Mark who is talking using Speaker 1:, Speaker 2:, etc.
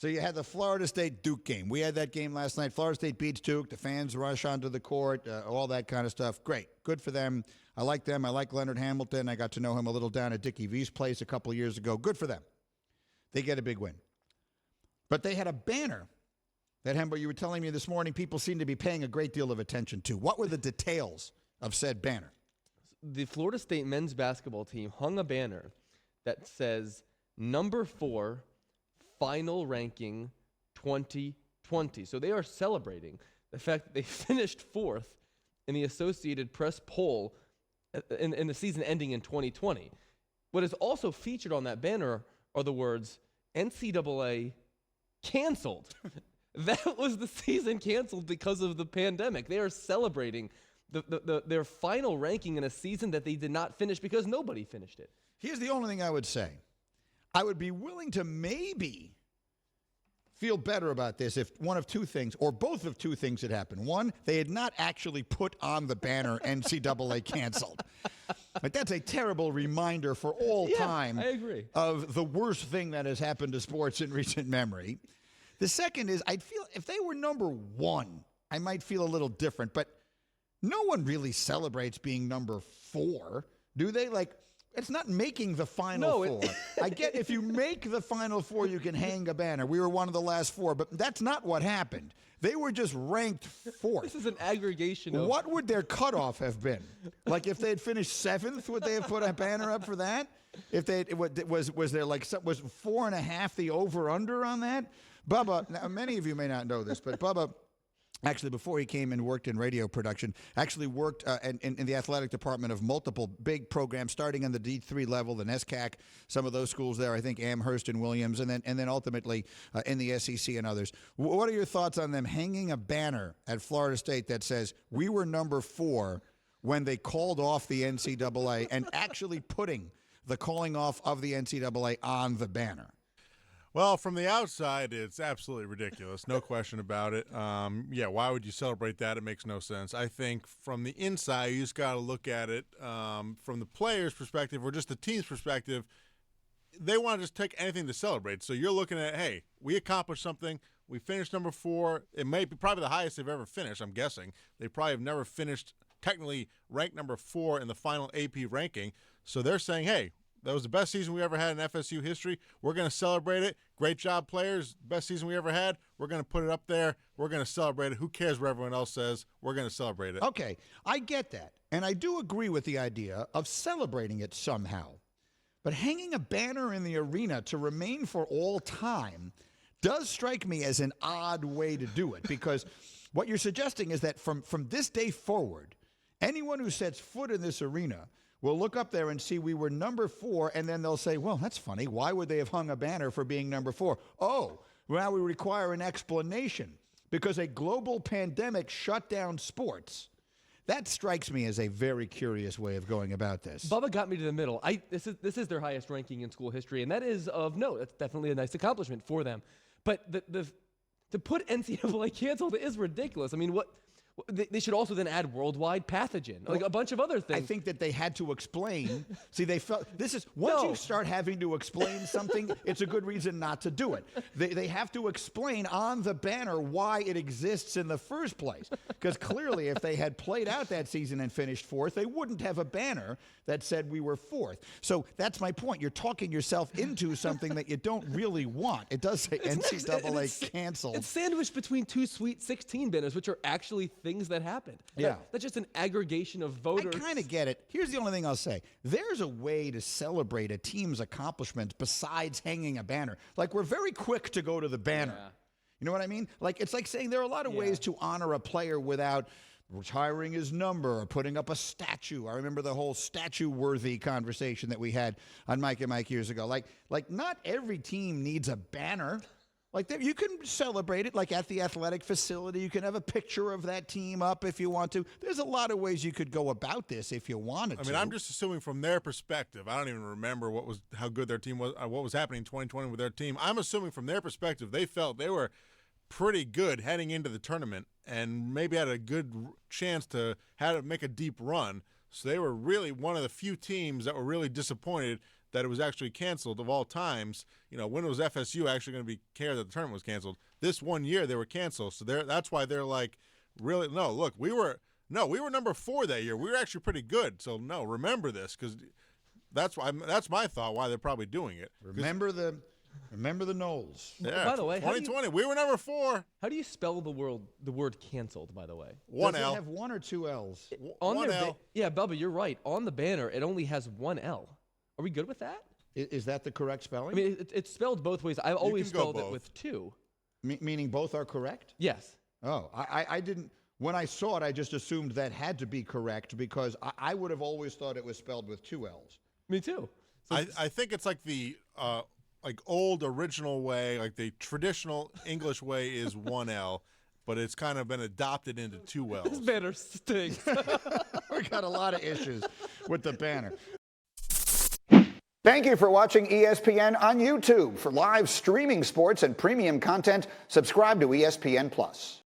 Speaker 1: So you had the Florida State-Duke game. We had that game last night. Florida State beats Duke. The fans rush onto the court, all that kind of stuff. Great. Good for them. I like them. I like Leonard Hamilton. I got to know him a little down at Dickie V's place a couple of years ago. Good for them. They get a big win. But they had a banner that, Hembo, you were telling me this morning people seem to be paying a great deal of attention to. What were the details of said banner?
Speaker 2: The Florida State men's basketball team hung a banner that says, number 4, final ranking 2020. So they are celebrating the fact that they finished 4th in the Associated Press poll in the season ending in 2020. What is also featured on that banner are the words, NCAA canceled. That was the season canceled because of the pandemic. They are celebrating their final ranking in a season that they did not finish because nobody finished it.
Speaker 1: Here's the only thing I would say. I would be willing to maybe feel better about this if one of two things, or both of two things had happened. One, they had not actually put on the banner NCAA canceled. Like, that's a terrible reminder for all time.
Speaker 2: I agree.
Speaker 1: Of the worst thing that has happened to sports in recent memory. The second is, I'd feel if they were number 1, I might feel a little different. But no one really celebrates being number 4, do they? Like, it's not making the Final Four. I get if you make the Final Four, you can hang a banner. We were one of the last 4, but that's not what happened. They were just ranked 4th.
Speaker 2: This is an aggregation of...
Speaker 1: What would their cutoff have been? Like, if they had finished 7th, would they have put a banner up for that? If they was there like was 4.5 the over/under on that? Bubba, now many of you may not know this, but Bubba, actually, before he came and worked in radio production, actually worked in the athletic department of multiple big programs, starting in the D3 level, the NESCAC, some of those schools there, I think Amherst and Williams, and then ultimately in the SEC and others. What are your thoughts on them hanging a banner at Florida State that says, we were number 4 when they called off the NCAA, and actually putting the calling off of the NCAA on the banner?
Speaker 3: Well, from the outside, it's absolutely ridiculous. No question about it. Why would you celebrate that? It makes no sense. I think from the inside, you just got to look at it from the player's perspective or just the team's perspective. They want to just take anything to celebrate. So you're looking at, hey, we accomplished something. We finished number 4. It may be probably the highest they've ever finished, I'm guessing. They probably have never finished technically ranked number 4 in the final AP ranking. So they're saying, hey, that was the best season we ever had in FSU history. We're going to celebrate it. Great job, players. Best season we ever had. We're going to put it up there. We're going to celebrate it. Who cares what everyone else says? We're going to celebrate it.
Speaker 1: Okay, I get that. And I do agree with the idea of celebrating it somehow. But hanging a banner in the arena to remain for all time does strike me as an odd way to do it. Because what you're suggesting is that from this day forward, anyone who sets foot in this arena will look up there and see we were number 4, and then they'll say, well, that's funny. Why would they have hung a banner for being number 4? Oh, now we require an explanation because a global pandemic shut down sports. That strikes me as a very curious way of going about this.
Speaker 2: Bubba got me to the middle. This is their highest ranking in school history, and that is of note. That's definitely a nice accomplishment for them. But to put NCAA canceled is ridiculous. I mean, what? They should also then add worldwide pathogen, like a bunch of other things.
Speaker 1: I think that they had to explain. See, they felt this is once you start having to explain something, it's a good reason not to do it. They have to explain on the banner why it exists in the first place. Because clearly, if they had played out that season and finished 4th, they wouldn't have a banner that said we were 4th. So that's my point. You're talking yourself into something that you don't really want. It does say NCAA canceled.
Speaker 2: It's sandwiched between 2 Sweet 16 banners, which are actually things that happened.
Speaker 1: Yeah.
Speaker 2: That's just an aggregation of voters.
Speaker 1: I kind of get it. Here's the only thing I'll say. There's a way to celebrate a team's accomplishments besides hanging a banner. Like, we're very quick to go to the banner.
Speaker 2: Yeah.
Speaker 1: You know what I mean? Like, it's like saying there are a lot of ways to honor a player without retiring his number or putting up a statue. I remember the whole statue-worthy conversation that we had on Mike and Mike years ago. Like not every team needs a banner. Like, you can celebrate it, like at the athletic facility. You can have a picture of that team up if you want to. There's a lot of ways you could go about this if you wanted to.
Speaker 3: I mean, I'm just assuming from their perspective. I don't even remember how good their team was, what was happening in 2020 with their team. I'm assuming from their perspective, they felt they were pretty good heading into the tournament and maybe had a good chance to make a deep run. So they were really one of the few teams that were really disappointed that it was actually canceled of all times. When was FSU actually going to be cared that the tournament was canceled? This one year they were canceled, so that's why they're like, really, no, look, we were number 4 that year. We were actually pretty good, so no, remember this, because that's my thought why they're probably doing it.
Speaker 1: Remember the Knowles.
Speaker 3: Yeah,
Speaker 2: By the way,
Speaker 3: 2020, we were number 4.
Speaker 2: How do you spell the word canceled, by the way?
Speaker 3: One
Speaker 1: Does
Speaker 3: L.
Speaker 1: it have 1 or 2 L's?
Speaker 2: On
Speaker 3: one
Speaker 2: their
Speaker 3: L.
Speaker 2: yeah, Bubba, you're right. On the banner, it only has 1 L. Are we good with that?
Speaker 1: Is that the correct spelling?
Speaker 2: I mean, it's spelled both ways. I've always
Speaker 3: can go
Speaker 2: spelled it
Speaker 3: both.
Speaker 2: with 2.
Speaker 1: Meaning both are correct?
Speaker 2: Yes.
Speaker 1: Oh, I didn't. When I saw it, I just assumed that had to be correct because I would have always thought it was spelled with 2 L's.
Speaker 2: Me too. So
Speaker 3: I think it's like the old original way, like the traditional English way is 1 L, but it's kind of been adopted into 2
Speaker 2: this
Speaker 3: L's.
Speaker 2: banner stinks.
Speaker 1: We got a lot of issues with the banner.
Speaker 4: Thank you for watching ESPN on YouTube. For live streaming sports and premium content, subscribe to ESPN+.